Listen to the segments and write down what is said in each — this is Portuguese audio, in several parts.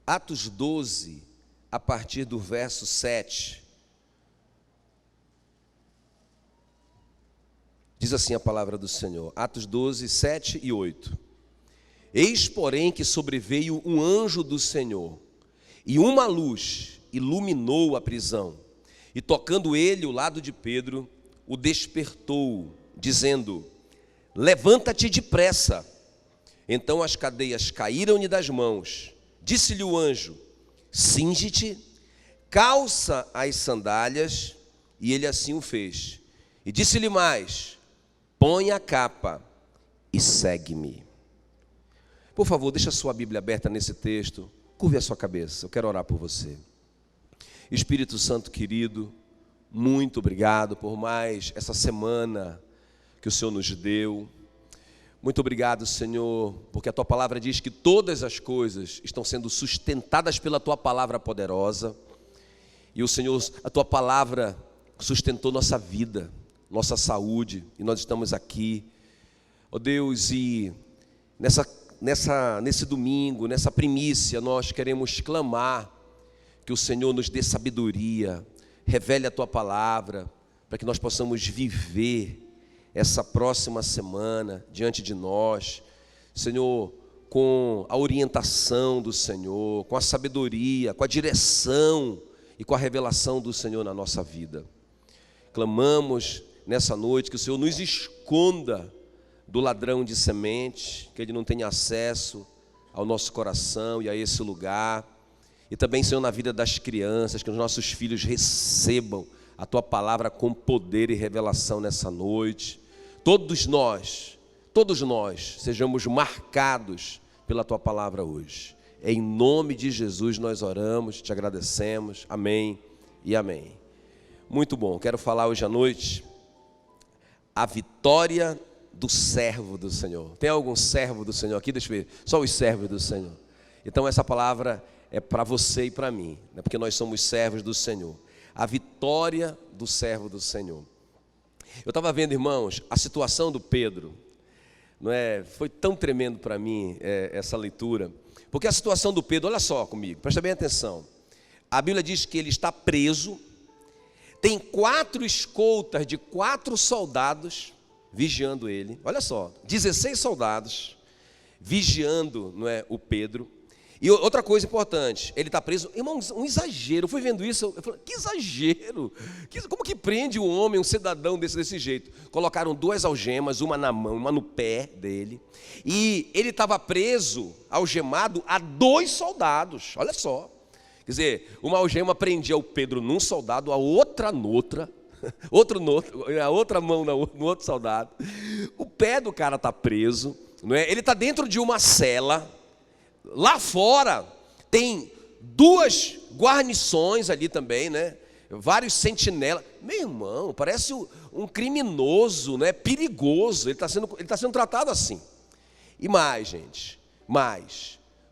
Atos 12, a partir do verso 7. Diz assim a palavra do Senhor, Atos 12, 7 e 8. Eis, porém, que sobreveio um anjo do Senhor, e uma luz iluminou a prisão, e tocando ele o lado de Pedro, o despertou, dizendo: levanta-te depressa. Então as cadeias caíram-lhe das mãos. Disse-lhe o anjo: cinge-te, calça as sandálias, e ele assim o fez. E disse-lhe mais: põe a capa e segue-me. Por favor, deixa a sua Bíblia aberta nesse texto. Curve a sua cabeça, eu quero orar por você. Espírito Santo querido, muito obrigado por mais essa semana que o Senhor nos deu. Muito obrigado, Senhor, porque a Tua palavra diz que todas as coisas estão sendo sustentadas pela Tua palavra poderosa. E o Senhor, a Tua palavra sustentou nossa vida, nossa saúde, e nós estamos aqui, ó Deus, e nesse domingo, nessa primícia, nós queremos clamar que o Senhor nos dê sabedoria, revele a Tua palavra, para que nós possamos viver essa próxima semana diante de nós, Senhor, com a orientação do Senhor, com a sabedoria, com a direção e com a revelação do Senhor na nossa vida. Clamamos nessa noite que o Senhor nos esconda do ladrão de semente, que ele não tenha acesso ao nosso coração e a esse lugar. E também, Senhor, na vida das crianças, que os nossos filhos recebam a Tua palavra com poder e revelação nessa noite. Todos nós sejamos marcados pela Tua palavra hoje. Em nome de Jesus nós oramos, te agradecemos. Amém e amém. Muito bom, quero falar hoje à noite a vitória do servo do Senhor. Tem algum servo do Senhor aqui? Deixa eu ver, só os servos do Senhor. Então essa palavra é para você e para mim, né? Porque nós somos servos do Senhor. A vitória do servo do Senhor. Eu estava vendo, irmãos, a situação do Pedro, não é? Foi tão tremendo para mim essa leitura, porque a situação do Pedro, olha só comigo, presta bem atenção. A Bíblia diz que ele está preso, tem 4 escoltas de 4 soldados vigiando ele, olha só, 16 soldados vigiando, não é, o Pedro. E outra coisa importante, ele está preso, irmãos, um exagero. Eu fui vendo isso, eu falei, que exagero, como que prende um homem, um cidadão desse jeito? Colocaram 2 algemas, uma na mão, uma no pé dele, e ele estava preso, algemado a 2 soldados, olha só. Quer dizer, uma algema prendia o Pedro num soldado, a outra noutra, a outra mão no outro soldado. O pé do cara está preso, não é? Ele está dentro de uma cela. Lá fora tem 2 guarnições ali também, né? Vários sentinelas. Meu irmão, parece um criminoso, né? Perigoso. Ele está sendo tratado assim. E mais, gente,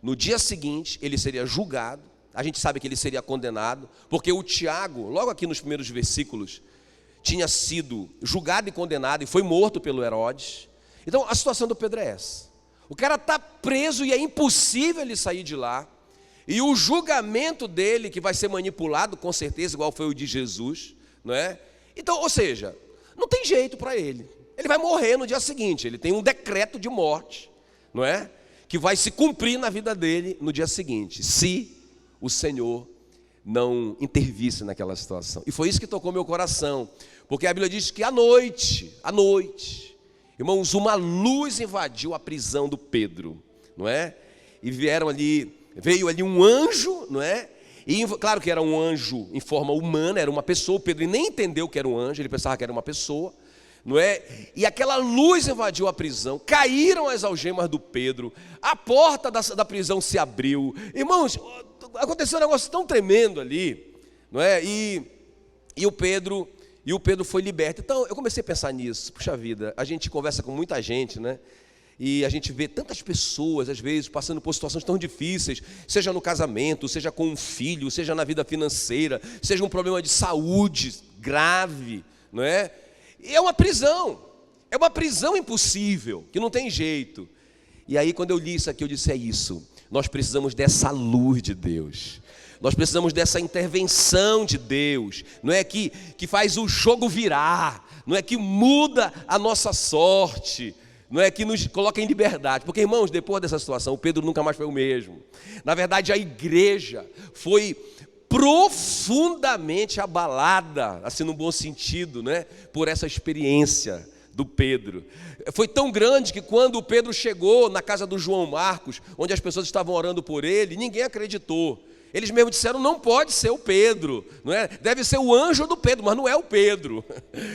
no dia seguinte ele seria julgado. A gente sabe que ele seria condenado, porque o Tiago, logo aqui nos primeiros versículos, tinha sido julgado e condenado e foi morto pelo Herodes. Então a situação do Pedro é essa. O cara está preso e é impossível ele sair de lá. E o julgamento dele, que vai ser manipulado, com certeza, igual foi o de Jesus, não é? Então, ou seja, não tem jeito para ele. Ele vai morrer no dia seguinte. Ele tem um decreto de morte, não é? Que vai se cumprir na vida dele no dia seguinte, se o Senhor não intervisse naquela situação. E foi isso que tocou meu coração, porque a Bíblia diz que à noite, irmãos, uma luz invadiu a prisão do Pedro, não é? E veio ali um anjo, não é? E claro que era um anjo em forma humana, era uma pessoa. O Pedro nem entendeu que era um anjo, ele pensava que era uma pessoa, não é? E aquela luz invadiu a prisão, caíram as algemas do Pedro, a porta da prisão se abriu. Irmãos, aconteceu um negócio tão tremendo ali, não é? E o Pedro foi liberto. Então eu comecei a pensar nisso. Puxa vida, a gente conversa com muita gente, né? E a gente vê tantas pessoas, às vezes, passando por situações tão difíceis, seja no casamento, seja com um filho, seja na vida financeira, seja um problema de saúde grave, não é? E é uma prisão impossível, que não tem jeito. E aí quando eu li isso aqui, eu disse, é isso. nós precisamos dessa luz de Deus. Nós precisamos dessa intervenção de Deus. Não é que faz o jogo virar, não é que muda a nossa sorte, não é que nos coloca em liberdade. Porque, irmãos, depois dessa situação, o Pedro nunca mais foi o mesmo. Na verdade, a igreja foi profundamente abalada, assim no bom sentido, né, por essa experiência do Pedro. Foi tão grande que quando o Pedro chegou na casa do João Marcos, onde as pessoas estavam orando por ele, ninguém acreditou. Eles mesmo disseram, não pode ser o Pedro, não é? Deve ser o anjo do Pedro, mas não é o Pedro.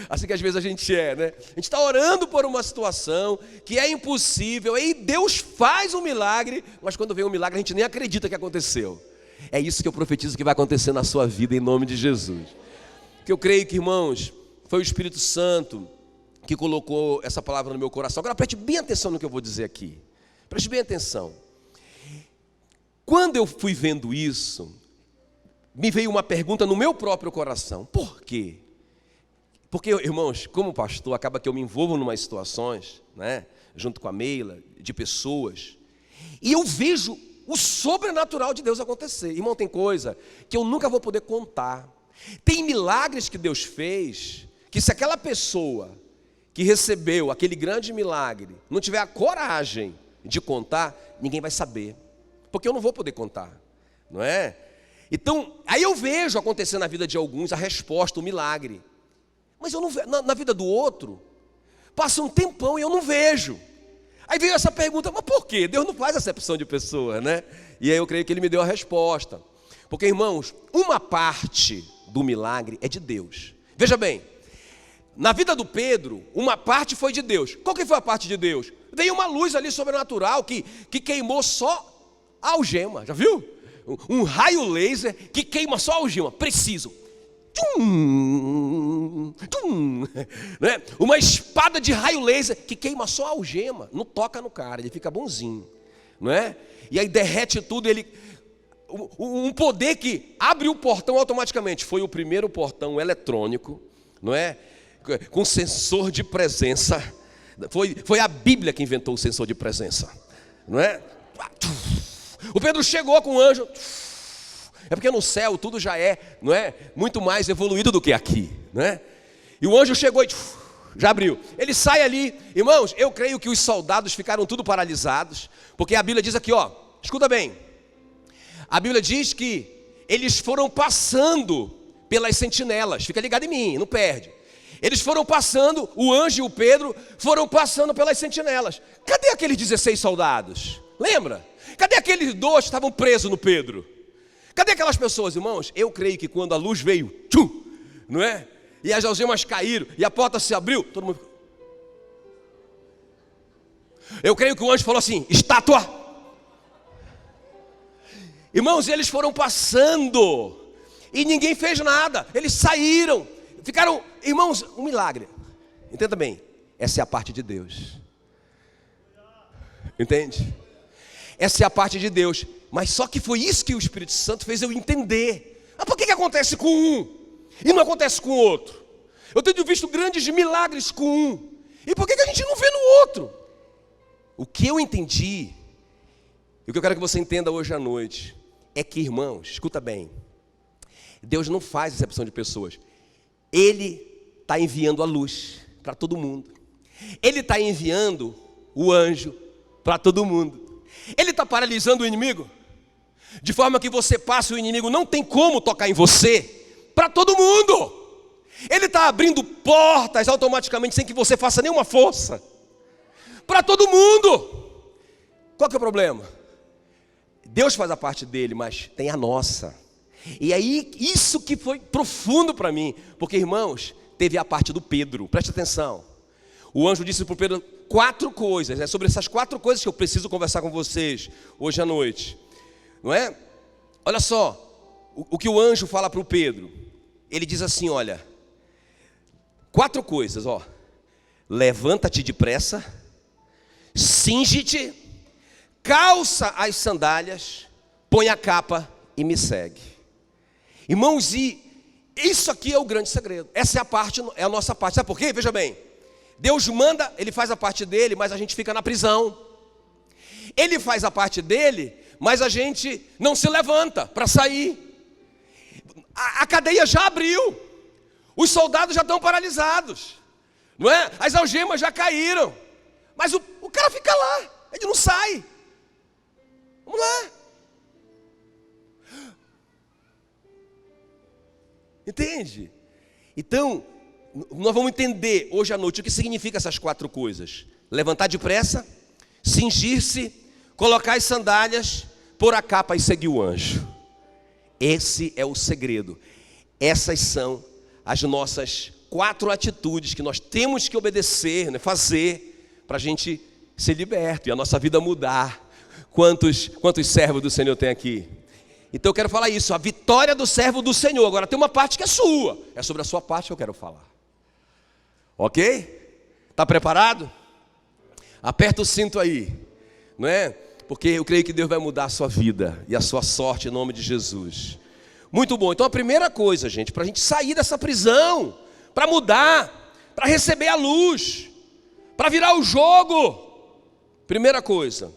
Assim que às vezes a gente né? A gente está orando por uma situação que é impossível, e Deus faz um milagre, mas quando vem um milagre a gente nem acredita que aconteceu. É isso que eu profetizo que vai acontecer na sua vida, em nome de Jesus. Que eu creio que, irmãos, foi o Espírito Santo que colocou essa palavra no meu coração. Agora preste bem atenção no que eu vou dizer aqui. Preste bem atenção. Quando eu fui vendo isso, me veio uma pergunta no meu próprio coração. Por quê? Porque, irmãos, como pastor, acaba que eu me envolvo em umas situações, né, junto com a Meila, de pessoas, e eu vejo o sobrenatural de Deus acontecer. Irmão, tem coisa que eu nunca vou poder contar. Tem milagres que Deus fez, que se aquela pessoa que recebeu aquele grande milagre não tiver a coragem de contar, ninguém vai saber. Porque eu não vou poder contar, não é? Então, aí eu vejo acontecer na vida de alguns a resposta, o milagre. Mas eu não vejo, na vida do outro, passa um tempão e eu não vejo. Aí veio essa pergunta, mas por quê? Deus não faz acepção de pessoa, né? E aí eu creio que Ele me deu a resposta. Porque, irmãos, uma parte do milagre é de Deus. Veja bem, na vida do Pedro, uma parte foi de Deus. Qual que foi a parte de Deus? Veio uma luz ali sobrenatural que queimou só a algema, já viu? Um raio laser que queima só a algema, preciso. Tum, tum, né? Uma espada de raio laser que queima só a algema, não toca no cara, ele fica bonzinho, não é? E aí derrete tudo, um poder que abre o portão automaticamente. Foi o primeiro portão eletrônico, não é? Com sensor de presença. Foi a Bíblia que inventou o sensor de presença, não é? O Pedro chegou com o anjo. É porque no céu tudo já não é, muito mais evoluído do que aqui, não é? E o anjo chegou e já abriu. Ele sai ali, irmãos, eu creio que os soldados ficaram tudo paralisados, porque a Bíblia diz aqui, ó, escuta bem. A Bíblia diz que eles foram passando pelas sentinelas. Fica ligado em mim, não perde. Eles foram passando, o anjo e o Pedro foram passando pelas sentinelas. Cadê aqueles 16 soldados? Lembra? Cadê aqueles 2 que estavam presos no Pedro? Cadê aquelas pessoas, irmãos? Eu creio que quando a luz veio, tchum, não é? E as algemas caíram e a porta se abriu, todo mundo... Eu creio que o anjo falou assim, estátua. Irmãos, eles foram passando e ninguém fez nada. Eles saíram, ficaram... Irmãos, um milagre. Entenda bem, essa é a parte de Deus. Entende? Essa é a parte de Deus. Mas só que foi isso que o Espírito Santo fez eu entender. Mas por que acontece com um e não acontece com o outro? Eu tenho visto grandes milagres com um. E por que a gente não vê no outro? O que eu entendi, e o que eu quero que você entenda hoje à noite, é que, irmãos, escuta bem, Deus não faz acepção de pessoas. Ele está enviando a luz para todo mundo. Ele está enviando o anjo para todo mundo. Ele está paralisando o inimigo, de forma que você passa, o inimigo não tem como tocar em você, para todo mundo. Ele está abrindo portas automaticamente, sem que você faça nenhuma força, para todo mundo. Qual que é o problema? Deus faz a parte dele, mas tem a nossa. E aí, isso que foi profundo para mim, porque, irmãos, teve a parte do Pedro, preste atenção. O anjo disse para o Pedro 4 coisas, é sobre essas 4 coisas que eu preciso conversar com vocês hoje à noite, não é? Olha só, o que o anjo fala para o Pedro, ele diz assim, olha, 4 coisas, ó, levanta-te depressa, cinge-te, calça as sandálias, põe a capa e me segue. Irmãos, e isso aqui é o grande segredo, essa é a parte, é a nossa parte, sabe por quê? Veja bem, Deus manda, Ele faz a parte dele, mas a gente fica na prisão. Ele faz a parte dele, mas a gente não se levanta para sair. A cadeia já abriu, os soldados já estão paralisados, não é? As algemas já caíram, mas o cara fica lá, ele não sai. Vamos lá. Entende? Então, nós vamos entender hoje à noite o que significa essas 4 coisas: levantar depressa, cingir-se, colocar as sandálias, pôr a capa e seguir o anjo. Esse é o segredo. Essas são as nossas 4 atitudes que nós temos que obedecer, né, fazer, para a gente ser liberto e a nossa vida mudar. Quantos servos do Senhor tem aqui? Então eu quero falar isso, a vitória do servo do Senhor. Agora tem uma parte que é sua, é sobre a sua parte que eu quero falar. Ok? Está preparado? Aperta o cinto aí, não é? Porque eu creio que Deus vai mudar a sua vida e a sua sorte em nome de Jesus. Muito bom, então a primeira coisa, gente, para a gente sair dessa prisão, para mudar, para receber a luz, para virar o jogo, primeira coisa,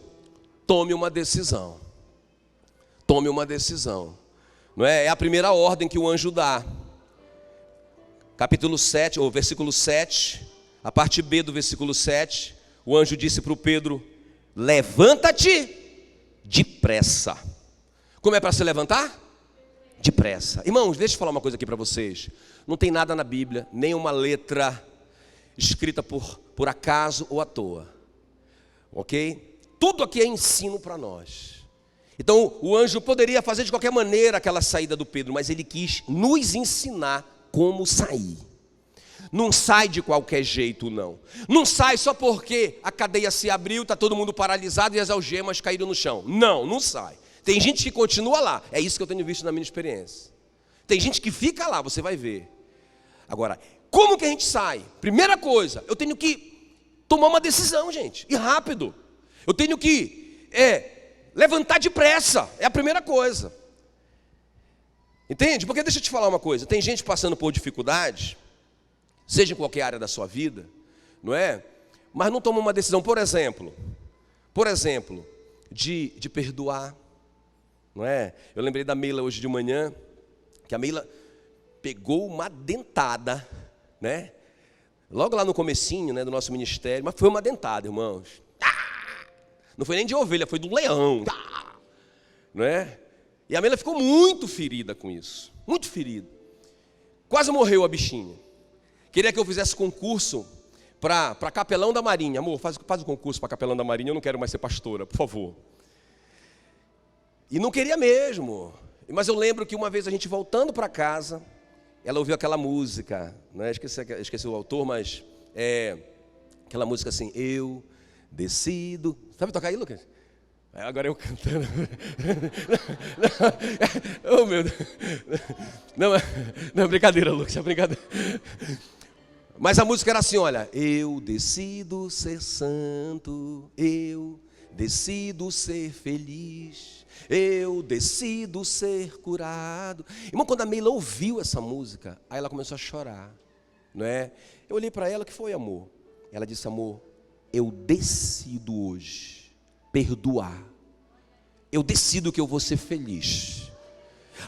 tome uma decisão. Tome uma decisão, não é? É a primeira ordem que o anjo dá. Capítulo 7, ou versículo 7, a parte B do versículo 7, o anjo disse para o Pedro: levanta-te depressa. Como é para se levantar? Depressa. Irmãos, deixa eu falar uma coisa aqui para vocês. Não tem nada na Bíblia, nem uma letra escrita por acaso ou à toa. Ok? Tudo aqui é ensino para nós. Então o anjo poderia fazer de qualquer maneira aquela saída do Pedro, mas ele quis nos ensinar como sair. Não sai de qualquer jeito, não. Não sai só porque a cadeia se abriu, está todo mundo paralisado e as algemas caíram no chão. Não, não sai. Tem gente que continua lá, é isso que eu tenho visto na minha experiência. Tem gente que fica lá, você vai ver. Agora, como que a gente sai? Primeira coisa, eu tenho que tomar uma decisão, gente, e rápido. Eu tenho que levantar depressa, é a primeira coisa. Entende? Porque deixa eu te falar uma coisa, tem gente passando por dificuldade, seja em qualquer área da sua vida, não é? Mas não toma uma decisão, por exemplo, de perdoar, não é? Eu lembrei da Meila hoje de manhã, que a Meila pegou uma dentada, né? Logo lá no comecinho, né, do nosso ministério, mas foi uma dentada, irmãos. Não foi nem de ovelha, foi do leão, não é? E a Meila ficou muito ferida com isso, muito ferida. Quase morreu a bichinha. Queria que eu fizesse concurso para capelão da Marinha. Amor, faz o concurso para capelão da Marinha, eu não quero mais ser pastora, por favor. E não queria mesmo. Mas eu lembro que uma vez a gente voltando para casa, ela ouviu aquela música, né? Esqueci o autor, mas aquela música assim: eu decido. Sabe tocar aí, Lucas? Agora eu cantando. Oh, meu Deus. Não, brincadeira, Lucas, é brincadeira. Mas a música era assim, olha: eu decido ser santo, eu decido ser feliz, eu decido ser curado. Irmão, quando a Meila ouviu essa música, aí ela começou a chorar, não é? Eu olhei para ela: que foi, amor? Ela disse: amor, eu decido hoje perdoar. Eu decido que eu vou ser feliz.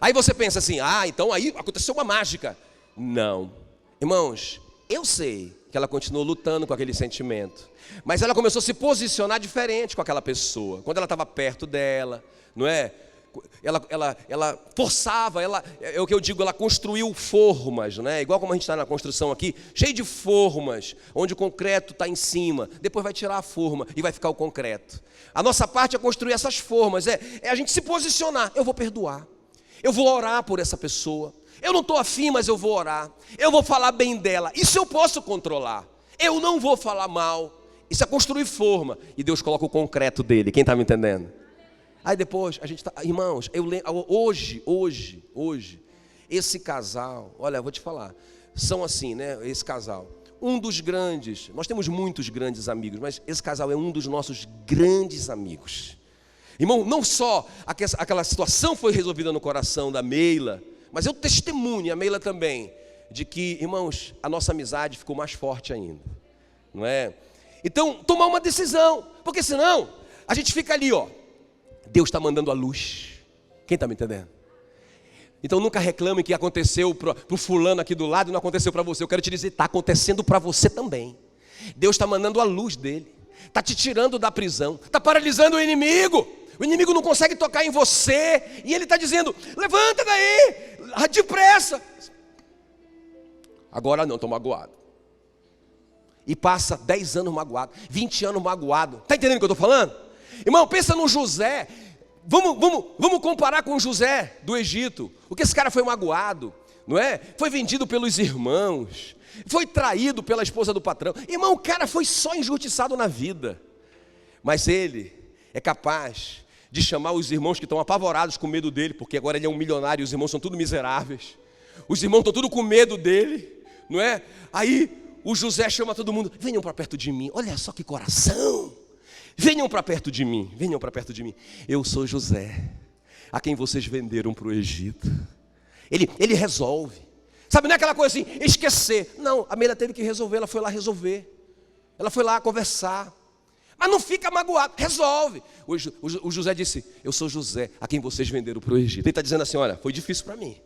Aí você pensa assim: então aí aconteceu uma mágica. Não. Irmãos, eu sei que ela continuou lutando com aquele sentimento, mas ela começou a se posicionar diferente com aquela pessoa. Quando ela estava perto dela, não é? Ela forçava, é o que eu digo, ela construiu formas, né? Igual como a gente está na construção aqui, cheio de formas, onde o concreto está em cima, depois vai tirar a forma e vai ficar o concreto. A nossa parte é construir essas formas, é a gente se posicionar. Eu vou perdoar, eu vou orar por essa pessoa, eu não estou afim, mas eu vou orar, eu vou falar bem dela, isso eu posso controlar, eu não vou falar mal. Isso é construir forma, e Deus coloca o concreto dele. Quem está me entendendo? Aí depois a gente está, irmãos, eu lembro, hoje, esse casal, olha, eu vou te falar, são assim, né? Esse casal, um dos grandes, nós temos muitos grandes amigos, mas esse casal é um dos nossos grandes amigos. Irmão, não só aquela situação foi resolvida no coração da Meila, mas eu testemunho, a Meila também, de que, irmãos, a nossa amizade ficou mais forte ainda, não é? Então, tomar uma decisão, porque senão a gente fica ali, ó, Deus está mandando a luz. Quem está me entendendo? Então nunca reclame que aconteceu para o fulano aqui do lado e não aconteceu para você. Eu quero te dizer, está acontecendo para você também. Deus está mandando a luz dele. Está te tirando da prisão. Está paralisando o inimigo. O inimigo não consegue tocar em você. E ele está dizendo, levanta daí, depressa. Agora não, estou magoado. E passa 10 anos magoado, 20 anos magoado. Está entendendo o que eu estou falando? Irmão, pensa no José. Vamos comparar com o José do Egito. O que esse cara foi magoado, não é? Foi vendido pelos irmãos, foi traído pela esposa do patrão. Irmão, o cara foi só injustiçado na vida. Mas ele é capaz de chamar os irmãos que estão apavorados com medo dele, porque agora ele é um milionário e os irmãos são tudo miseráveis. Os irmãos estão tudo com medo dele, não é? Aí o José chama todo mundo, venham para perto de mim, olha só que coração. Venham para perto de mim, venham para perto de mim. Eu sou José, a quem vocês venderam para o Egito. Ele resolve. Sabe, não é aquela coisa assim, esquecer. Não, a Meila teve que resolver, ela foi lá resolver. Ela foi lá conversar. Mas não fica magoado, resolve. O José disse, eu sou José, a quem vocês venderam para o Egito. Ele está dizendo assim, olha, foi difícil para mim.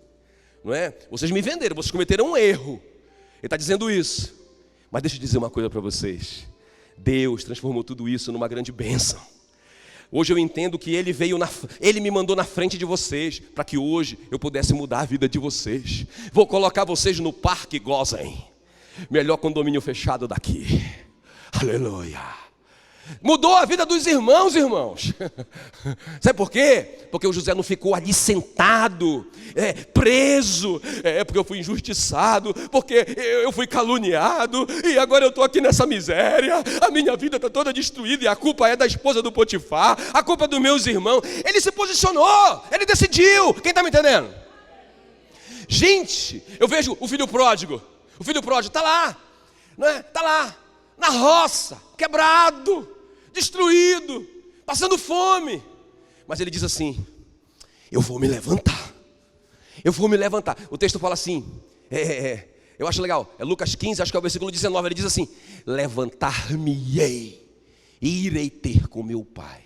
Não é? Vocês me venderam, vocês cometeram um erro. Ele está dizendo isso. Mas deixa eu dizer uma coisa para vocês. Deus transformou tudo isso numa grande bênção. Hoje eu entendo que Ele me mandou na frente de vocês, para que hoje eu pudesse mudar a vida de vocês. Vou colocar vocês no Parque Gozen, melhor condomínio fechado daqui. Aleluia. Mudou a vida dos irmãos. Sabe por quê? Porque o José não ficou ali sentado, preso, porque eu fui injustiçado, porque eu fui caluniado, e agora eu estou aqui nessa miséria, a minha vida está toda destruída, e a culpa é da esposa do Potifar, a culpa é dos meus irmãos. Ele se posicionou, ele decidiu. Quem está me entendendo? Gente, eu vejo o filho pródigo está lá, não é? Está lá, na roça, quebrado, destruído, passando fome. Mas ele diz assim, eu vou me levantar. O texto fala assim, eu acho legal, é Lucas 15, acho que é o versículo 19, ele diz assim, levantar-me-ei e irei ter com meu pai.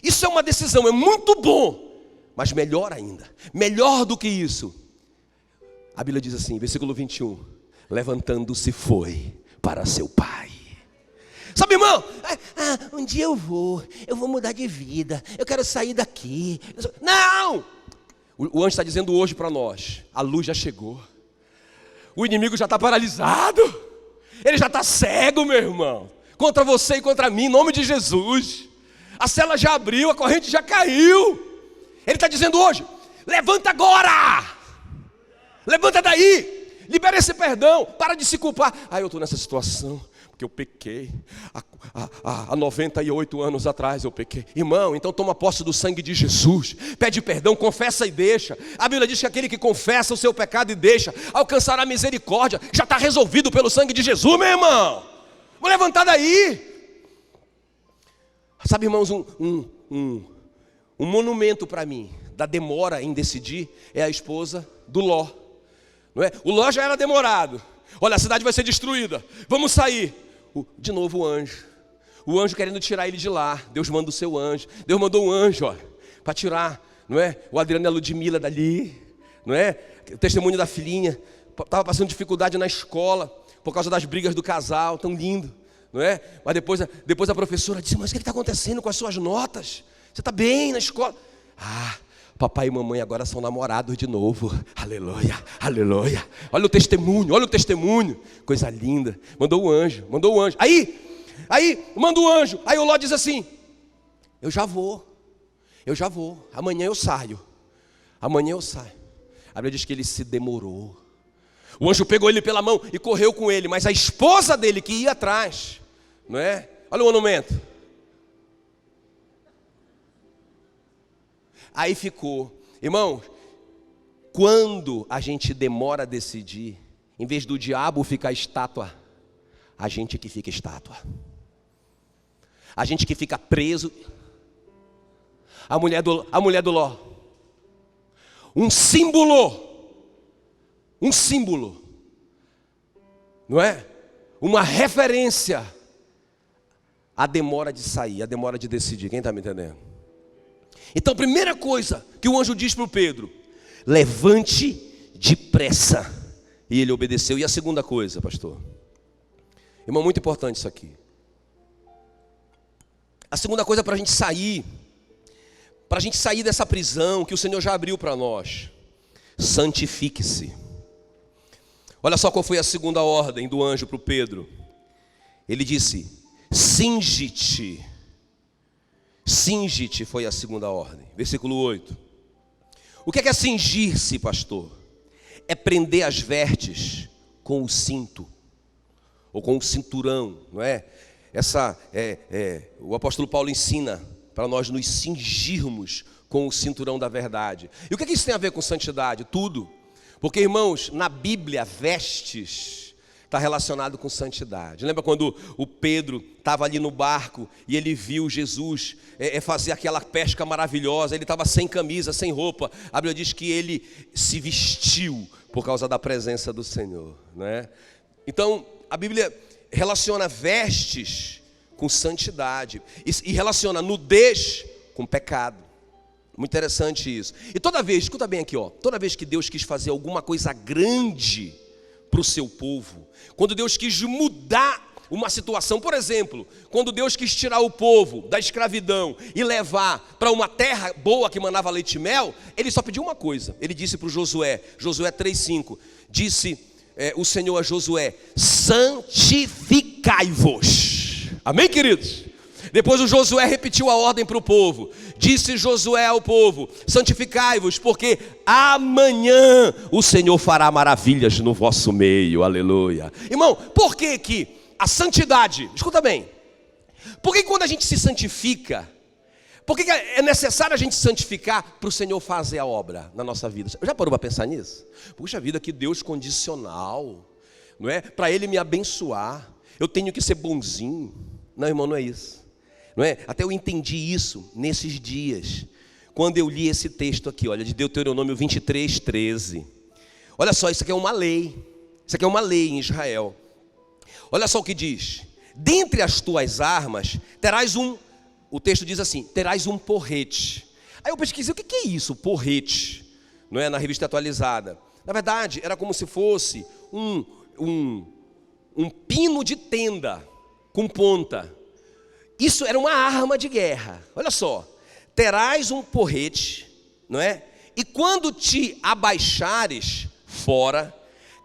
Isso é uma decisão, é muito bom, mas melhor ainda, melhor do que isso, a Bíblia diz assim, versículo 21, levantando-se foi para seu pai. Sabe, irmão, um dia eu vou mudar de vida, eu quero sair daqui. Não! O anjo está dizendo hoje para nós, a luz já chegou. O inimigo já está paralisado. Ele já está cego, meu irmão. Contra você e contra mim, em nome de Jesus. A cela já abriu, a corrente já caiu. Ele está dizendo hoje, levanta agora. Levanta daí. Libera esse perdão, para de se culpar. Eu estou nessa situação, porque eu pequei. Há 98 anos atrás eu pequei. Irmão, então toma posse do sangue de Jesus. Pede perdão, confessa e deixa. A Bíblia diz que aquele que confessa o seu pecado e deixa, alcançará misericórdia. Já está resolvido pelo sangue de Jesus, meu irmão. Vou levantar daí. Sabe, irmãos, um monumento para mim, da demora em decidir, é a esposa do Ló. Não é? O Ló já era demorado. Olha, a cidade vai ser destruída, vamos sair. De novo o anjo querendo tirar ele de lá. Deus manda o seu anjo. Deus mandou um anjo, olha, para tirar, não é? O Adriano e a Ludmila dali, não é? O testemunho da filhinha, estava passando dificuldade na escola, por causa das brigas do casal, tão lindo, não é? Mas depois a professora disse, mas o que está acontecendo com as suas notas? Você está bem na escola? Papai e mamãe agora são namorados de novo. Aleluia, aleluia. Olha o testemunho. Coisa linda. Mandou o anjo. Aí manda o anjo. Aí o Ló diz assim, eu já vou. Amanhã eu saio. A Bíblia diz que ele se demorou. O anjo pegou ele pela mão e correu com ele. Mas a esposa dele que ia atrás, não é? Olha o monumento. Aí ficou. Irmão, quando a gente demora a decidir, em vez do diabo ficar estátua, a gente que fica estátua. A gente que fica preso. A mulher do Ló. Um símbolo. Não é? Uma referência à demora de sair, à demora de decidir. Quem está me entendendo? Então, primeira coisa que o anjo diz para o Pedro: levante depressa. E ele obedeceu. E a segunda coisa, pastor? Irmão, muito importante isso aqui. A segunda coisa para a gente sair dessa prisão que o Senhor já abriu para nós: santifique-se. Olha só qual foi a segunda ordem do anjo para o Pedro. Ele disse: cinge-te. Cinge-te foi a segunda ordem. Versículo 8. O que é cingir-se, pastor? É prender as vestes com o cinto, ou com o cinturão, não é? O apóstolo Paulo ensina para nós nos cingirmos com o cinturão da verdade. E o que isso tem a ver com santidade? Tudo. Porque, irmãos, na Bíblia, vestes está relacionado com santidade. Lembra quando o Pedro estava ali no barco e ele viu Jesus fazer aquela pesca maravilhosa? Ele estava sem camisa, sem roupa. A Bíblia diz que ele se vestiu por causa da presença do Senhor, né? Então, a Bíblia relaciona vestes com santidade e relaciona nudez com pecado. Muito interessante isso. E toda vez, escuta bem aqui, toda vez que Deus quis fazer alguma coisa grande para o seu povo, quando Deus quis mudar uma situação, por exemplo, quando Deus quis tirar o povo da escravidão e levar para uma terra boa que manava leite e mel, ele só pediu uma coisa. Ele disse para o Josué 3:5, disse o Senhor a Josué: santificai-vos. Amém, queridos? Depois o Josué repetiu a ordem para o povo. Disse Josué ao povo: santificai-vos, porque amanhã o Senhor fará maravilhas no vosso meio. Aleluia. Irmão, por que que a santidade, escuta bem, por que quando a gente se santifica, por que é necessário a gente santificar para o Senhor fazer a obra na nossa vida? Já parou para pensar nisso? Puxa vida, que Deus condicional, não é? Para Ele me abençoar, eu tenho que ser bonzinho. Não, irmão, não é isso, não é? Até eu entendi isso nesses dias, quando eu li esse texto aqui, olha, de Deuteronômio 23:13. Olha só, isso aqui é uma lei. Isso aqui é uma lei em Israel. Olha só o que diz: dentre as tuas armas terás o texto diz assim, terás um porrete. Aí eu pesquisei, o que é isso, porrete? Não é? Na revista atualizada. Na verdade, era como se fosse um pino de tenda com ponta. Isso era uma arma de guerra. Olha só, terás um porrete, não é? E quando te abaixares fora,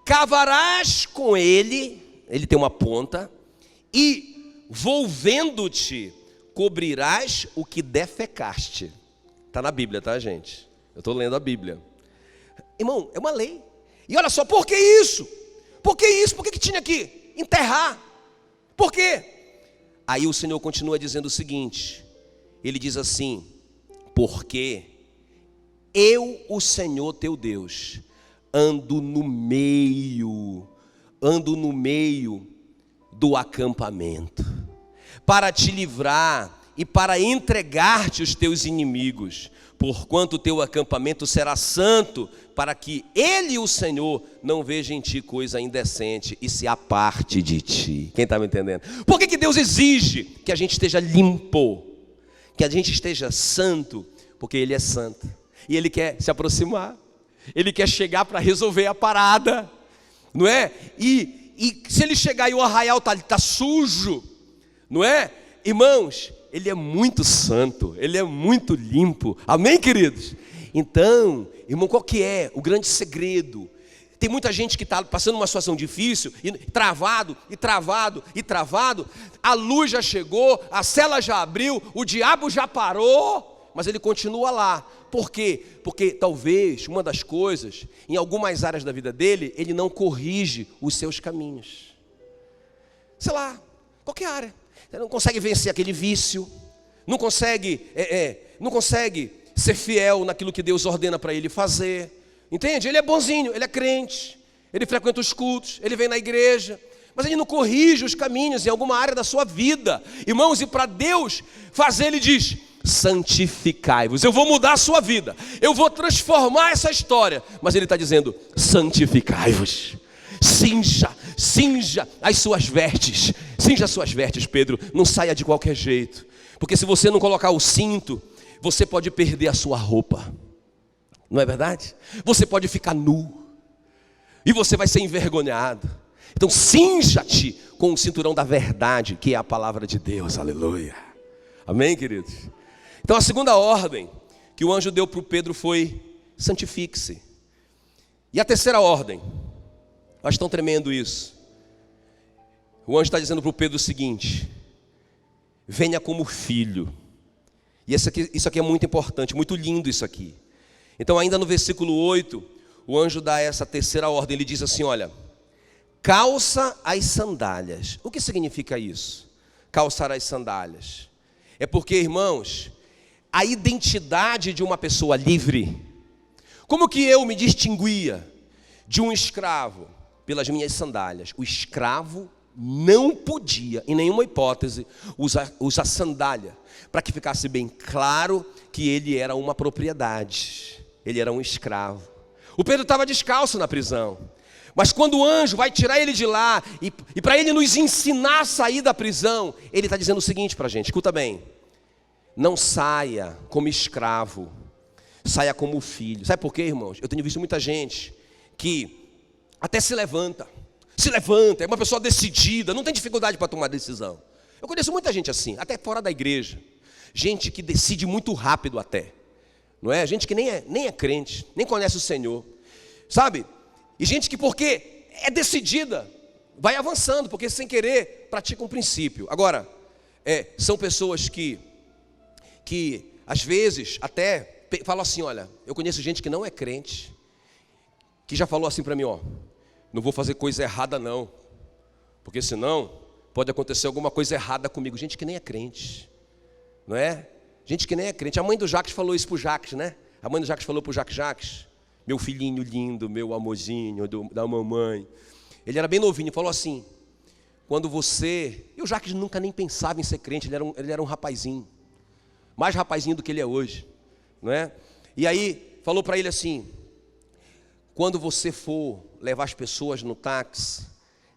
cavarás com ele tem uma ponta, e volvendo-te, cobrirás o que defecaste. Está na Bíblia, tá, gente? Eu estou lendo a Bíblia. Irmão, é uma lei. E olha só, por que isso? Por que isso? Por que tinha que enterrar? Por quê? Aí o Senhor continua dizendo o seguinte, Ele diz assim: porque eu, o Senhor teu Deus, ando no meio do acampamento, para te livrar e para entregar-te os teus inimigos, porquanto o teu acampamento será santo, para que Ele, o Senhor, não veja em ti coisa indecente e se aparte de ti. Quem está me entendendo? Por que Deus exige que a gente esteja limpo, que a gente esteja santo? Porque Ele é santo e Ele quer se aproximar, Ele quer chegar para resolver a parada, não é? E se Ele chegar e o arraial está sujo, não é? Irmãos, Ele é muito santo, Ele é muito limpo. Amém, queridos? Então, irmão, qual que é o grande segredo? Tem muita gente que está passando uma situação difícil, e travado. A luz já chegou, a cela já abriu, o diabo já parou, mas ele continua lá. Por quê? Porque talvez uma das coisas, em algumas áreas da vida dele, ele não corrige os seus caminhos. Sei lá, qualquer área. Ele não consegue vencer aquele vício, não consegue ser fiel naquilo que Deus ordena para ele fazer. Entende? Ele é bonzinho, ele é crente, ele frequenta os cultos, ele vem na igreja, mas ele não corrige os caminhos em alguma área da sua vida. Irmãos, e para Deus fazer, Ele diz: santificai-vos. Eu vou mudar a sua vida, eu vou transformar essa história. Mas Ele está dizendo: santificai-vos. Cinja as suas vestes. Cinja as suas vestes, Pedro. Não saia de qualquer jeito, porque se você não colocar o cinto, Você pode perder a sua roupa, não é verdade? Você pode ficar nu, e você vai ser envergonhado. Então cinja-te com o cinturão da verdade, que é a palavra de Deus, aleluia. Amém, queridos? Então a segunda ordem que o anjo deu para o Pedro foi: santifique-se. E a terceira ordem, eu acho tão tremendo isso. O anjo está dizendo para o Pedro o seguinte: venha como filho. E isso aqui é muito importante, muito lindo isso aqui. Então ainda no versículo 8, o anjo dá essa terceira ordem. Ele diz assim: olha, calça as sandálias. O que significa isso? Calçar as sandálias. É porque, irmãos, a identidade de uma pessoa livre, como que eu me distinguia de um escravo? Pelas minhas sandálias. O escravo não podia, em nenhuma hipótese, usar sandália, para que ficasse bem claro que ele era uma propriedade, ele era um escravo. O Pedro estava descalço na prisão, mas quando o anjo vai tirar ele de lá, e para ele nos ensinar a sair da prisão, ele está dizendo o seguinte para a gente, escuta bem: não saia como escravo, saia como filho. Sabe por quê, irmãos? Eu tenho visto muita gente que até se levanta, é uma pessoa decidida, não tem dificuldade para tomar decisão. Eu conheço muita gente assim, até fora da igreja, gente que decide muito rápido até, não é? Gente que nem é crente, nem conhece o Senhor, sabe? E gente que, porque é decidida, vai avançando, porque sem querer pratica um princípio. Agora, são pessoas que às vezes até falam assim: olha, eu conheço gente que não é crente, que já falou assim para mim: ó, não vou fazer coisa errada não, porque senão pode acontecer alguma coisa errada comigo. Gente que nem é crente, não é? Gente que nem é crente. A mãe do Jacques falou isso para o Jacques, né? A mãe do Jacques falou para o Jacques: meu filhinho lindo, meu amorzinho da mamãe. Ele era bem novinho, falou assim: quando você... E o Jacques nunca nem pensava em ser crente, ele era um rapazinho, mais rapazinho do que ele é hoje, não é? E aí falou para ele assim: quando você for levar as pessoas no táxi,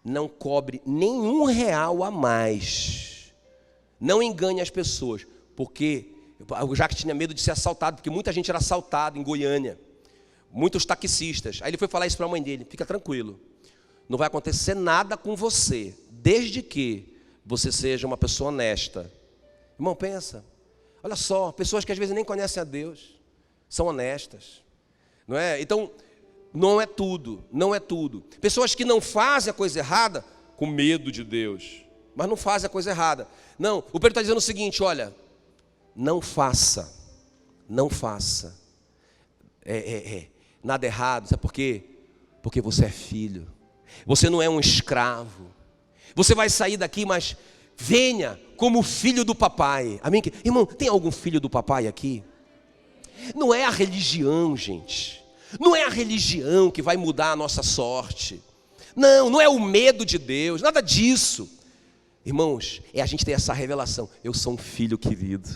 não cobre nenhum real a mais, não engane as pessoas, porque o Jacques tinha medo de ser assaltado, porque muita gente era assaltada em Goiânia, muitos taxistas. Aí ele foi falar isso para a mãe dele: fica tranquilo, não vai acontecer nada com você, desde que você seja uma pessoa honesta. Irmão, pensa, olha só, pessoas que às vezes nem conhecem a Deus, são honestas, não é? Então, não é tudo. Pessoas que não fazem a coisa errada com medo de Deus, mas não fazem a coisa errada. Não, o Pedro está dizendo o seguinte: olha, não faça nada errado. Sabe por quê? Porque você é filho, você não é um escravo. Você vai sair daqui, mas venha como filho do papai. Amém? Irmão, tem algum filho do papai aqui? Não é a religião, gente, não é a religião que vai mudar a nossa sorte. Não é o medo de Deus, nada disso. Irmãos, é a gente ter essa revelação: eu sou um filho querido,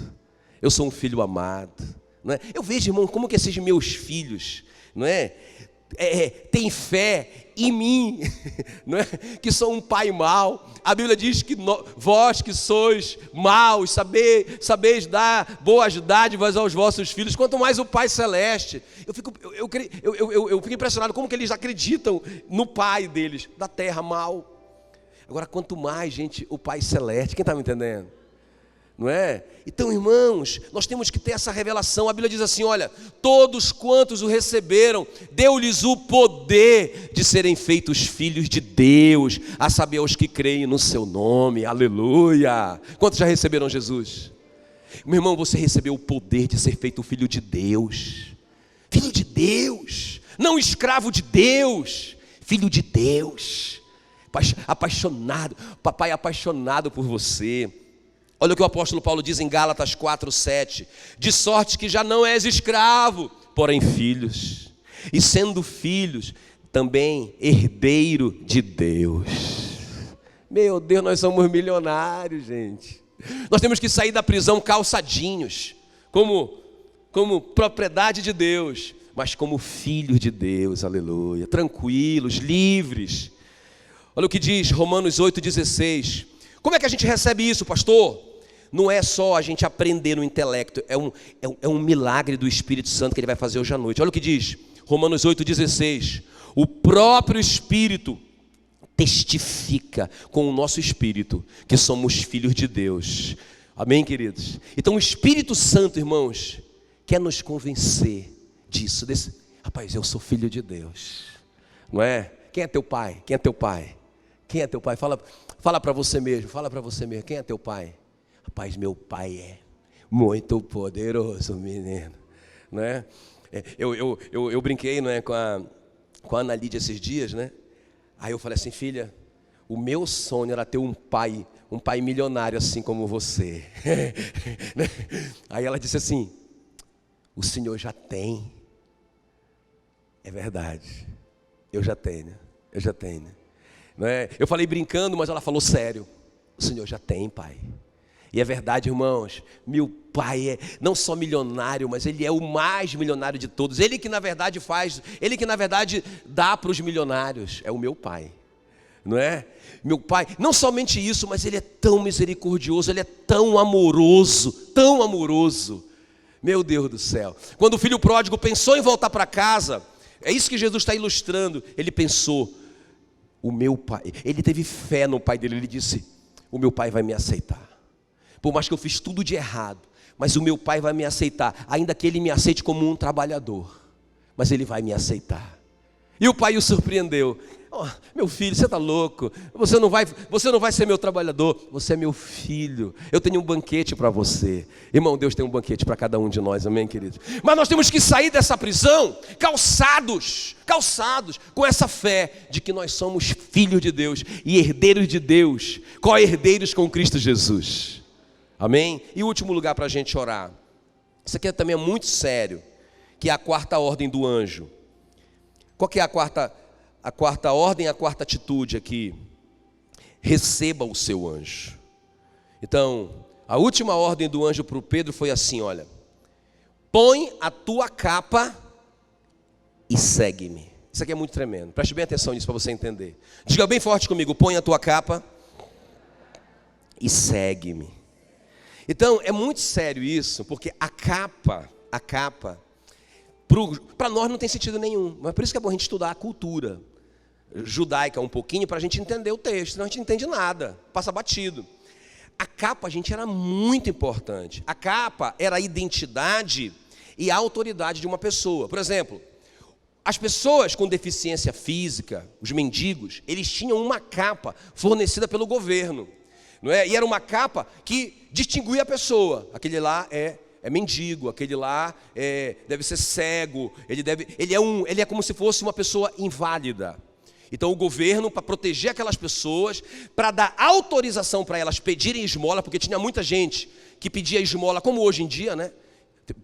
eu sou um filho amado, não é? Eu vejo, irmão, como que esses meus filhos, não é? Tem fé em mim, não é? Que sou um pai mau. A Bíblia diz que vós que sois maus, sabeis dar boas dádivas aos vossos filhos, quanto mais o Pai Celeste. Eu fico impressionado como que eles acreditam no pai deles, da terra, mau. Agora, quanto mais, gente, o Pai Celeste. Quem está me entendendo? Não é? Então, irmãos, nós temos que ter essa revelação. A Bíblia diz assim: olha, todos quantos o receberam, deu-lhes o poder de serem feitos filhos de Deus, a saber, aos que creem no seu nome. Aleluia! Quantos já receberam Jesus? Meu irmão, você recebeu o poder de ser feito filho de Deus. Filho de Deus, não escravo de Deus, filho de Deus, apaixonado, papai apaixonado por você. Olha o que o apóstolo Paulo diz em Gálatas 4:7: de sorte que já não és escravo, porém filhos, e sendo filhos, também herdeiro de Deus. Meu Deus, nós somos milionários, gente. Nós temos que sair da prisão calçadinhos, como propriedade de Deus, mas como filhos de Deus, aleluia, tranquilos, livres. Olha o que diz Romanos 8:16. Como é que a gente recebe isso, pastor? não é só a gente aprender no intelecto, é um milagre do Espírito Santo que Ele vai fazer hoje à noite. Olha o que diz, Romanos 8,16. O próprio Espírito testifica com o nosso espírito que somos filhos de Deus. Amém, queridos? Então o Espírito Santo, irmãos, quer nos convencer disso, rapaz, eu sou filho de Deus, não é? Quem é teu pai? Quem é teu pai? Quem é teu pai? Fala para você mesmo, quem é teu pai? Rapaz, meu pai é muito poderoso, menino, não é? Eu brinquei, não é, com a Ana Lídia esses dias, né? Aí eu falei assim, filha, o meu sonho era ter um pai milionário assim como você. Aí ela disse assim, o senhor já tem. É verdade, eu já tenho. Não é? Eu falei brincando, mas ela falou sério. O senhor já tem, pai. E é verdade, irmãos, meu pai é não só milionário, mas ele é o mais milionário de todos. Ele que na verdade dá para os milionários, é o meu pai, não é? Meu pai, não somente isso, mas ele é tão misericordioso, ele é tão amoroso, meu Deus do céu. Quando o filho pródigo pensou em voltar para casa, é isso que Jesus está ilustrando, ele pensou, o meu pai, ele teve fé no pai dele, ele disse, o meu pai vai me aceitar. Por mais que eu fiz tudo de errado, mas o meu pai vai me aceitar, ainda que ele me aceite como um trabalhador, mas ele vai me aceitar. E o pai o surpreendeu. Oh, meu filho, você está louco, você não vai ser meu trabalhador, você é meu filho, eu tenho um banquete para você. Irmão, Deus tem um banquete para cada um de nós, amém, querido? Mas nós temos que sair dessa prisão calçados com essa fé de que nós somos filhos de Deus e herdeiros de Deus, co-herdeiros com Cristo Jesus. Amém? E o último lugar para a gente orar. Isso aqui também é muito sério, que é a quarta ordem do anjo. Qual que é a quarta ordem, a quarta atitude aqui? Receba o seu anjo. Então, a última ordem do anjo para o Pedro foi assim, olha. Põe a tua capa e segue-me. Isso aqui é muito tremendo. Preste bem atenção nisso para você entender. Diga bem forte comigo, põe a tua capa e segue-me. Então, é muito sério isso, porque a capa, para nós não tem sentido nenhum. Mas por isso que é bom a gente estudar a cultura judaica um pouquinho, para a gente entender o texto, senão a gente não entende nada, passa batido. A capa, gente, era muito importante. A capa era a identidade e a autoridade de uma pessoa. Por exemplo, as pessoas com deficiência física, os mendigos, eles tinham uma capa fornecida pelo governo. Não é? E era uma capa que distinguia a pessoa. Aquele lá é mendigo, aquele lá deve ser cego, ele é como se fosse uma pessoa inválida. Então o governo, para proteger aquelas pessoas, para dar autorização para elas pedirem esmola, porque tinha muita gente que pedia esmola, como hoje em dia, né?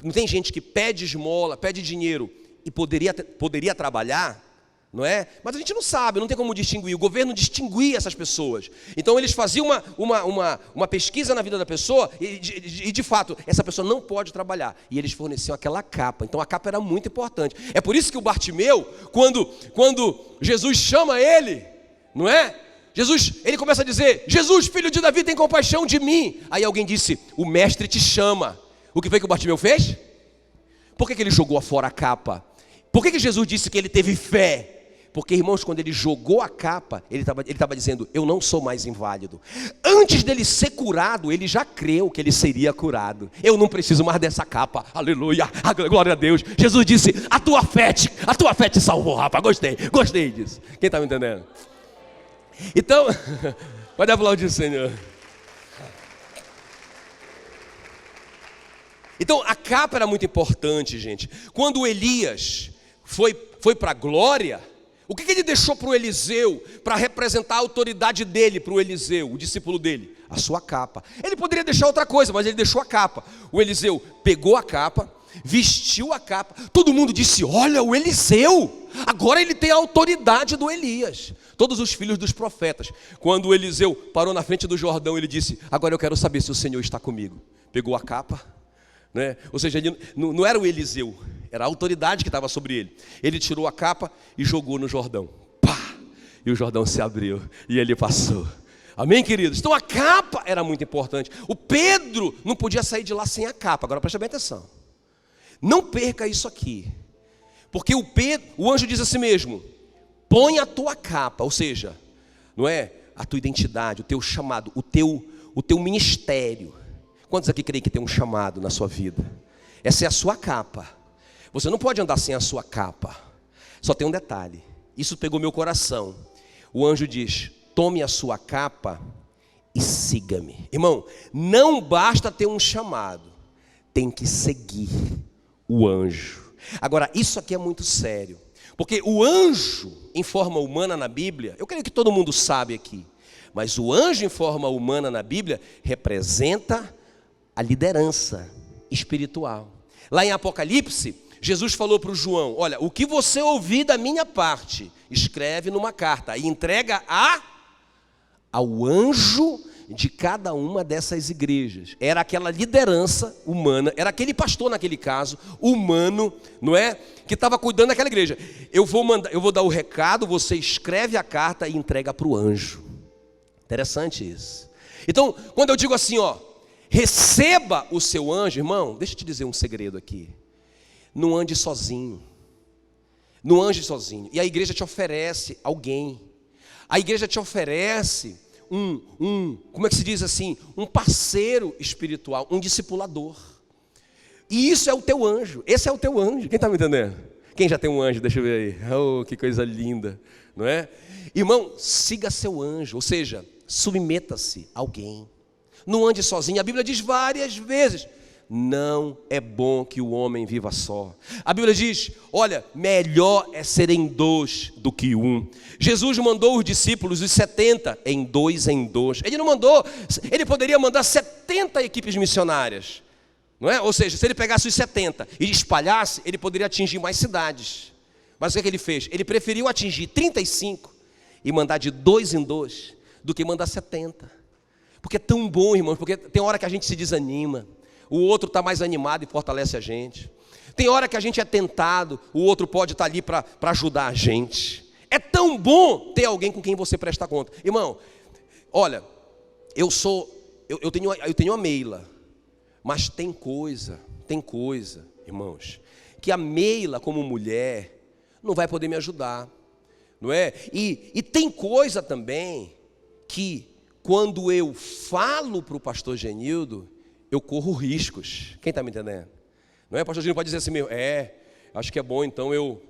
Não tem gente que pede esmola, pede dinheiro e poderia trabalhar, não é? Mas a gente não sabe, não tem como distinguir. O governo distinguia essas pessoas. Então eles faziam uma pesquisa na vida da pessoa e de fato, essa pessoa não pode trabalhar. E eles forneciam aquela capa. Então a capa era muito importante. É por isso que o Bartimeu, quando Jesus chama ele, não é? Ele começa a dizer, Jesus, filho de Davi, tem compaixão de mim. Aí alguém disse, o mestre te chama. O que foi que o Bartimeu fez? Por que ele jogou fora a capa? Por que Jesus disse que ele teve fé? Porque, irmãos, quando ele jogou a capa, ele estava dizendo, eu não sou mais inválido. Antes dele ser curado, ele já creu que ele seria curado. Eu não preciso mais dessa capa, aleluia, glória a Deus. Jesus disse, a tua fé te salvou, rapaz, gostei disso. Quem está me entendendo? Então, pode aplaudir o Senhor. Então, a capa era muito importante, gente. Quando Elias foi para a glória, o que ele deixou para o Eliseu, para representar a autoridade dele para o Eliseu, o discípulo dele? A sua capa. Ele poderia deixar outra coisa, mas ele deixou a capa. O Eliseu pegou a capa, vestiu a capa. Todo mundo disse, olha, o Eliseu, agora ele tem a autoridade do Elias. Todos os filhos dos profetas. Quando o Eliseu parou na frente do Jordão, ele disse, agora eu quero saber se o Senhor está comigo. Pegou a capa, né? Ou seja, ele não era o Eliseu, era a autoridade que estava sobre ele. Ele tirou a capa e jogou no Jordão. Pá! E o Jordão se abriu e ele passou. Amém, queridos? Então a capa era muito importante. O Pedro não podia sair de lá sem a capa. Agora preste bem atenção. Não perca isso aqui. Porque o anjo diz assim mesmo: põe a tua capa, ou seja, não é a tua identidade, o teu chamado, o teu ministério. Quantos aqui creem que tem um chamado na sua vida? Essa é a sua capa. Você não pode andar sem a sua capa. Só tem um detalhe. Isso pegou meu coração. O anjo diz: tome a sua capa e siga-me. Irmão, não basta ter um chamado, tem que seguir o anjo. Agora, isso aqui é muito sério, porque o anjo em forma humana na Bíblia, eu creio que todo mundo sabe aqui, mas o anjo em forma humana na Bíblia representa a liderança espiritual. Lá em Apocalipse, Jesus falou para o João: olha, o que você ouvir da minha parte, escreve numa carta e entrega ao anjo de cada uma dessas igrejas. Era aquela liderança humana, era aquele pastor naquele caso, humano, não é? Que estava cuidando daquela igreja. Eu vou dar o recado, você escreve a carta e entrega para o anjo. Interessante isso. Então, quando eu digo assim, ó, receba o seu anjo, irmão, deixa eu te dizer um segredo aqui. Não ande sozinho. Não ande sozinho. E a igreja te oferece alguém. A igreja te oferece como é que se diz assim? Um parceiro espiritual, um discipulador. E isso é o teu anjo. Esse é o teu anjo. Quem está me entendendo? Quem já tem um anjo? Deixa eu ver aí. Oh, que coisa linda, não é? Irmão, siga seu anjo. Ou seja, submeta-se a alguém. Não ande sozinho. A Bíblia diz várias vezes: não é bom que o homem viva só. A Bíblia diz: olha, melhor é serem dois do que um. Jesus mandou os discípulos, os 70, em dois. Ele não mandou, ele poderia mandar 70 equipes missionárias, não é? Ou seja, se ele pegasse os 70 e espalhasse, ele poderia atingir mais cidades. Mas o que ele fez? Ele preferiu atingir 35 e mandar de 2 em 2 do que mandar 70. Porque é tão bom, irmãos, porque tem hora que a gente se desanima, o outro está mais animado e fortalece a gente. Tem hora que a gente é tentado, o outro pode estar ali para ajudar a gente. É tão bom ter alguém com quem você presta conta. Irmão, olha, eu tenho a Meila, mas tem coisa, irmãos, que a Meila como mulher não vai poder me ajudar, não é? E tem coisa também que quando eu falo para o pastor Genildo, eu corro riscos. Quem está me entendendo? Não é? O pastor Genildo pode dizer assim mesmo: acho que é bom então eu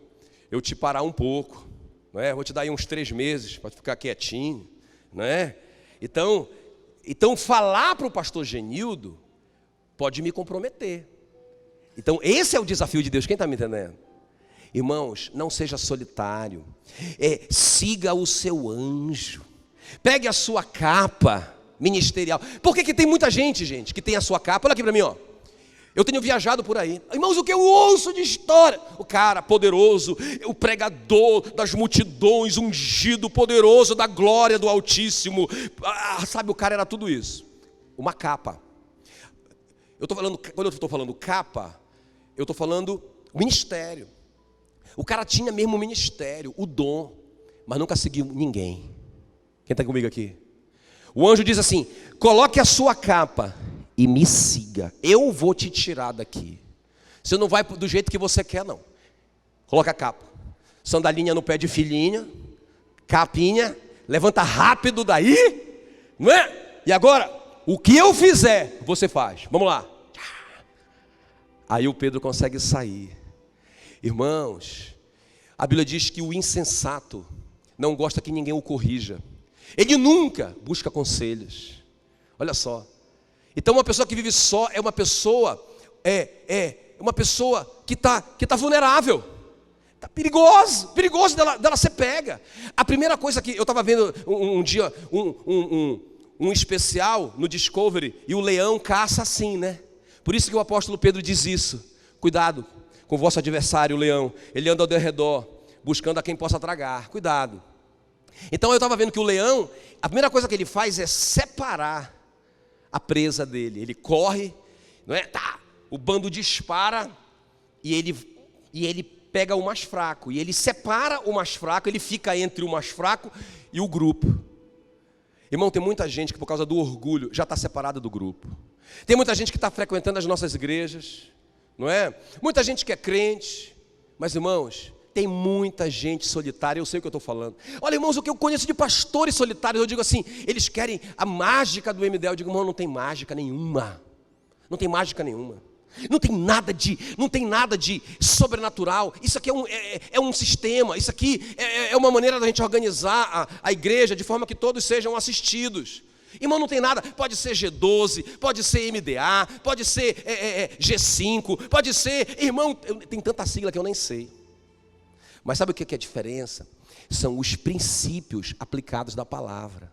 te parar um pouco, não é? Vou te dar aí uns 3 meses para ficar quietinho, não é? Então falar para o pastor Genildo pode me comprometer. Então esse é o desafio de Deus. Quem está me entendendo? Irmãos, não seja solitário, siga o seu anjo, pegue a sua capa ministerial. Por que tem muita gente que tem a sua capa? Olha aqui para mim, ó. Eu tenho viajado por aí, irmãos, o que eu ouço de história? O cara poderoso, o pregador das multidões, ungido, poderoso, da glória do Altíssimo. Sabe, o cara era tudo isso. Uma capa. Quando eu estou falando capa, eu estou falando ministério. O cara tinha mesmo o ministério, o dom, mas nunca seguiu ninguém. Quem está comigo aqui? O anjo diz assim: coloque a sua capa e me siga. Eu vou te tirar daqui. Você não vai do jeito que você quer, não. Coloca a capa, sandalinha no pé de filhinha, capinha, levanta rápido daí, não é? E agora, o que eu fizer, você faz. Vamos lá. Aí o Pedro consegue sair. Irmãos, a Bíblia diz que o insensato não gosta que ninguém o corrija. Ele nunca busca conselhos. Olha só. Então uma pessoa que vive só é uma pessoa uma pessoa que tá vulnerável. Tá perigoso dela ser pega. A primeira coisa que eu estava vendo um dia um especial no Discovery, e o leão caça assim, né? Por isso que o apóstolo Pedro diz isso: cuidado com o vosso adversário, o leão. Ele anda ao redor buscando a quem possa tragar. Cuidado. Então eu estava vendo que o leão, a primeira coisa que ele faz é separar a presa dele. Ele corre, não é? O bando dispara e ele pega o mais fraco. E ele separa o mais fraco, ele fica entre o mais fraco e o grupo. Irmão, tem muita gente que por causa do orgulho já está separada do grupo. Tem muita gente que está frequentando as nossas igrejas, não é? Muita gente que é crente, mas irmãos, tem muita gente solitária, eu sei o que eu estou falando. Olha, irmãos, o que eu conheço de pastores solitários, eu digo assim, eles querem a mágica do MDL. Eu digo, irmão, não tem mágica nenhuma. Não tem mágica nenhuma. Não tem nada de sobrenatural. Isso aqui é um sistema. Isso aqui é uma maneira da gente organizar a igreja de forma que todos sejam assistidos. Irmão, não tem nada. Pode ser G12, pode ser MDA, pode ser G5, pode ser... Irmão, tem tanta sigla que eu nem sei. Mas sabe o que é a diferença? São os princípios aplicados da palavra.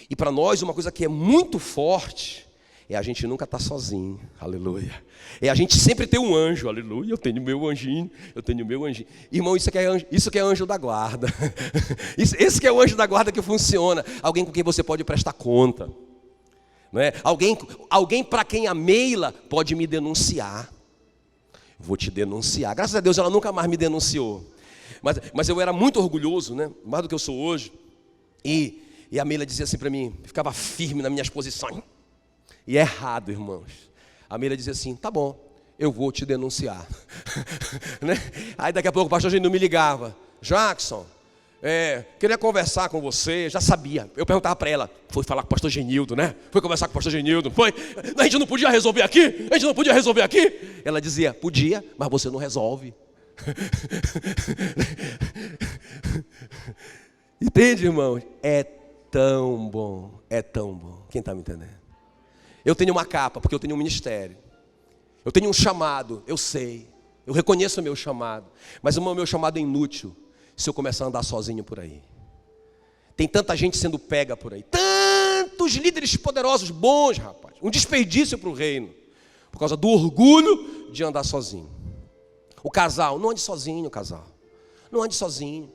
E para nós uma coisa que é muito forte é a gente nunca estar sozinho, aleluia. É a gente sempre ter um anjo, aleluia. Eu tenho meu anjinho. Irmão, isso que é anjo da guarda. Esse que é o anjo da guarda que funciona. Alguém com quem você pode prestar conta, não é? Alguém para quem a Meila pode me denunciar. Vou te denunciar. Graças a Deus ela nunca mais me denunciou. Mas eu era muito orgulhoso, né? Mais do que eu sou hoje. E a Meila dizia assim para mim, ficava firme nas minhas posições. E é errado, irmãos. A Meila dizia assim, tá bom, eu vou te denunciar. Né? Aí daqui a pouco o pastor Genildo me ligava. Jackson, queria conversar com você, já sabia. Eu perguntava para ela, foi falar com o pastor Genildo, né? Foi conversar com o pastor Genildo, foi? A gente não podia resolver aqui? Ela dizia, podia, mas você não resolve. Entende, irmão? É tão bom. Quem está me entendendo? Eu tenho uma capa, porque eu tenho um ministério. Eu tenho um chamado, eu sei. Eu reconheço o meu chamado. Mas o meu chamado é inútil se eu começar a andar sozinho por aí. Tem tanta gente sendo pega por aí. Tantos líderes poderosos, bons, rapaz. Um desperdício para o reino. Por causa do orgulho de andar sozinho. O casal, não ande sozinho, casal. Não ande sozinho.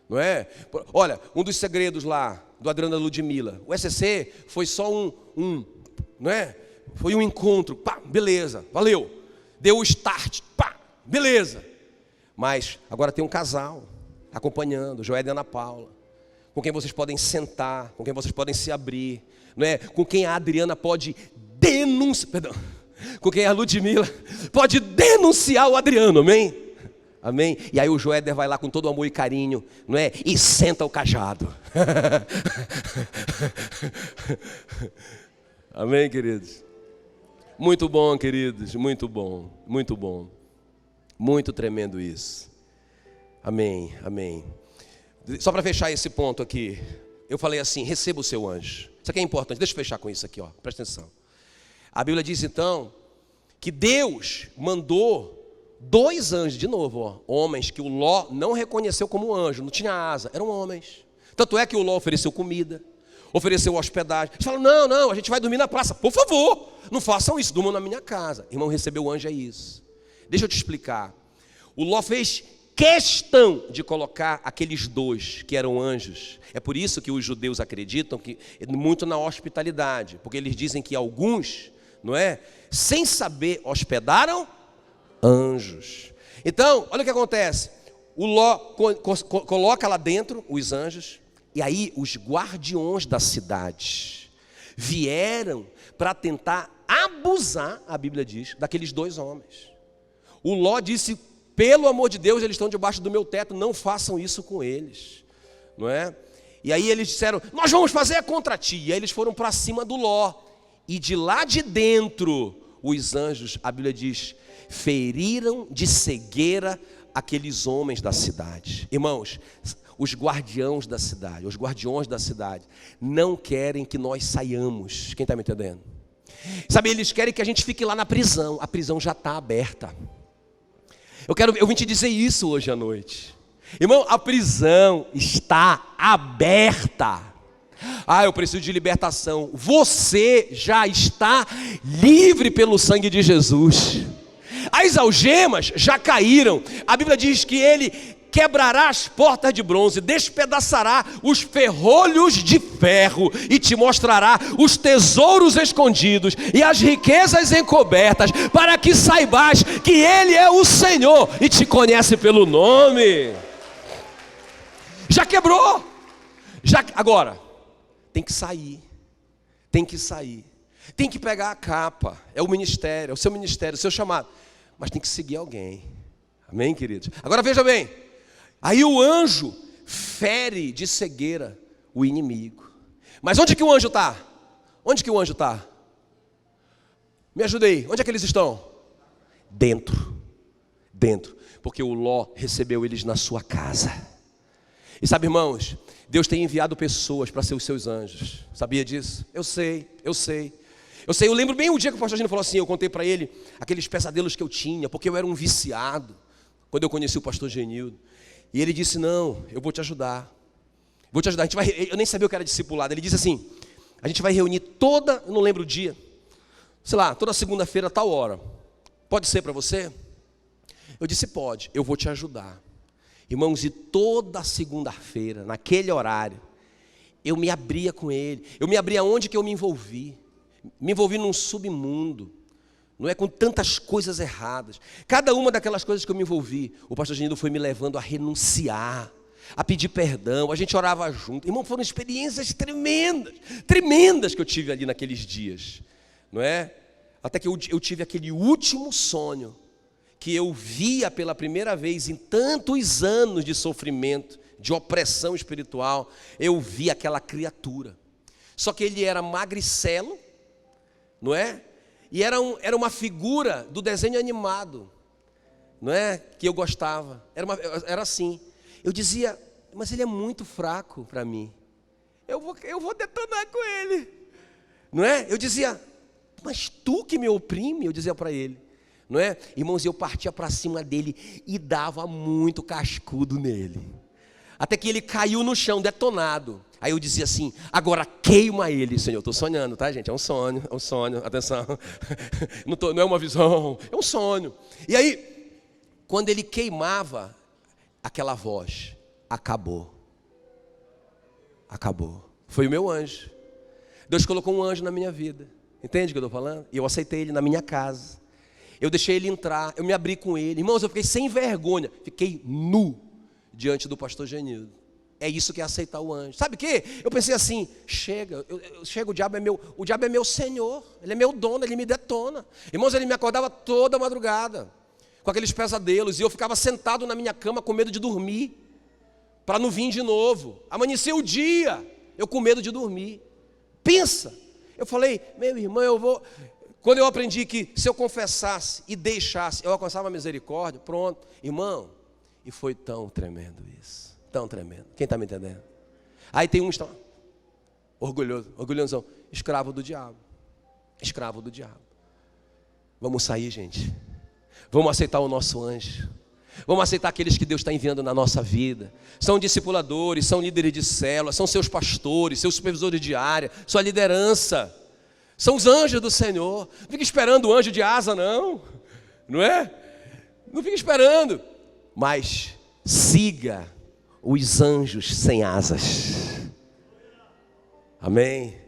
Não é? Olha, um dos segredos lá do Adriano e Ludmila. O SCC foi só não é? Foi um encontro, pá, beleza, valeu. Deu o start, pá, beleza. Mas agora tem um casal acompanhando, Joel e Ana Paula, com quem vocês podem sentar, com quem vocês podem se abrir, não é? Com quem a Adriana pode denunciar, com quem a Ludmila pode denunciar o Adriano, amém? Amém? E aí o Joéder vai lá com todo amor e carinho, não é? E senta o cajado. Amém, queridos? Muito bom, queridos, muito bom. Muito tremendo isso. Amém. Só para fechar esse ponto aqui, eu falei assim, receba o seu anjo. Isso aqui é importante, deixa eu fechar com isso aqui, ó. Presta atenção. A Bíblia diz então, que Deus mandou 2 anjos, de novo, ó, homens que o Ló não reconheceu como anjo, não tinha asa, eram homens. Tanto é que o Ló ofereceu comida, ofereceu hospedagem. Eles falam, não, a gente vai dormir na praça. Por favor, não façam isso, durmam na minha casa. Irmão, receber o anjo é isso. Deixa eu te explicar. O Ló fez questão de colocar aqueles 2 que eram anjos. É por isso que os judeus acreditam que muito na hospitalidade, porque eles dizem que alguns, não é, sem saber, hospedaram anjos. Então, olha o que acontece. O Ló coloca lá dentro os anjos, e aí os guardiões da cidade vieram para tentar abusar, a Bíblia diz, daqueles 2 homens. O Ló disse, pelo amor de Deus, eles estão debaixo do meu teto, não façam isso com eles, não é? E aí eles disseram, nós vamos fazer contra ti. E aí eles foram para cima do Ló, e de lá de dentro, os anjos, a Bíblia diz, feriram de cegueira aqueles homens da cidade. Irmãos, os guardiões da cidade não querem que nós saiamos. Quem está me entendendo? Sabe, eles querem que a gente fique lá na prisão. A prisão já está aberta. Eu vim te dizer isso hoje à noite. Irmão, a prisão está aberta. Eu preciso de libertação. Você já está livre pelo sangue de Jesus. As algemas já caíram. A Bíblia diz que ele quebrará as portas de bronze, despedaçará os ferrolhos de ferro e te mostrará os tesouros escondidos e as riquezas encobertas, para que saibas que Ele é o Senhor e te conhece pelo nome. Já quebrou. Agora, tem que sair. Tem que sair. Tem que pegar a capa. É o ministério, é o seu ministério, o seu chamado. Mas tem que seguir alguém. Amém, queridos? Agora veja bem. Aí o anjo fere de cegueira o inimigo. Mas onde que o anjo está? Onde que o anjo está? Me ajuda aí. Onde é que eles estão? Dentro. Dentro. Porque o Ló recebeu eles na sua casa. E sabe, irmãos, Deus tem enviado pessoas para ser os seus anjos. Sabia disso? Eu sei. Eu lembro bem o dia que o pastor Gino falou assim, eu contei para ele aqueles pesadelos que eu tinha, porque eu era um viciado, quando eu conheci o pastor Genildo. E ele disse, não, eu vou te ajudar. Vou te ajudar. Eu nem sabia o que era discipulado. Ele disse assim, a gente vai reunir toda, eu não lembro o dia, sei lá, toda segunda-feira, tal hora. Pode ser para você? Eu disse, pode, eu vou te ajudar. Irmãos, e toda segunda-feira, naquele horário, eu me abria com ele. Eu me abria onde que eu me envolvi. Me envolvi num submundo. Não é, com tantas coisas erradas. Cada uma daquelas coisas que eu me envolvi, o pastor Genildo foi me levando a renunciar, a pedir perdão. A gente orava junto. Irmão, foram experiências tremendas que eu tive ali naqueles dias. Não é? Até que eu tive aquele último sonho, que eu via pela primeira vez em tantos anos de sofrimento, de opressão espiritual. Eu vi aquela criatura. Só que ele era magricelo, não é? E era uma figura do desenho animado, não é? Que eu gostava. Era assim. Eu dizia, mas ele é muito fraco para mim. Eu vou detonar com ele, não é? Eu dizia, mas tu que me oprime, eu dizia para ele, não é? Irmãos, eu partia para cima dele e dava muito cascudo nele. Até que ele caiu no chão, detonado. Aí eu dizia assim, agora queima ele, Senhor. Estou sonhando, tá, gente? É um sonho, atenção. Não é uma visão, é um sonho. E aí, quando ele queimava, aquela voz, acabou. Foi o meu anjo. Deus colocou um anjo na minha vida. Entende o que eu estou falando? E eu aceitei ele na minha casa. Eu deixei ele entrar, eu me abri com ele. Irmãos, eu fiquei sem vergonha, fiquei nu diante do pastor Genildo. É isso que é aceitar o anjo. Sabe o quê? Eu pensei assim, chega, o diabo é meu senhor, ele é meu dono, ele me detona. Irmãos, ele me acordava toda madrugada, com aqueles pesadelos, e eu ficava sentado na minha cama com medo de dormir, para não vir de novo. Amanheceu o dia, eu com medo de dormir. Pensa, eu falei, meu irmão, quando eu aprendi que se eu confessasse e deixasse, eu alcançava a misericórdia, pronto, irmão, e foi tão tremendo isso. Tão tremendo. Quem está me entendendo? Aí tem um orgulhosão, escravo do diabo. Vamos sair, gente. Vamos aceitar o nosso anjo. Vamos aceitar aqueles que Deus está enviando na nossa vida. São discipuladores, são líderes de célula, são seus pastores, seus supervisores de área, sua liderança. São os anjos do Senhor. Não fica esperando o anjo de asa, não é? Não fica esperando. Mas siga os anjos sem asas. Amém?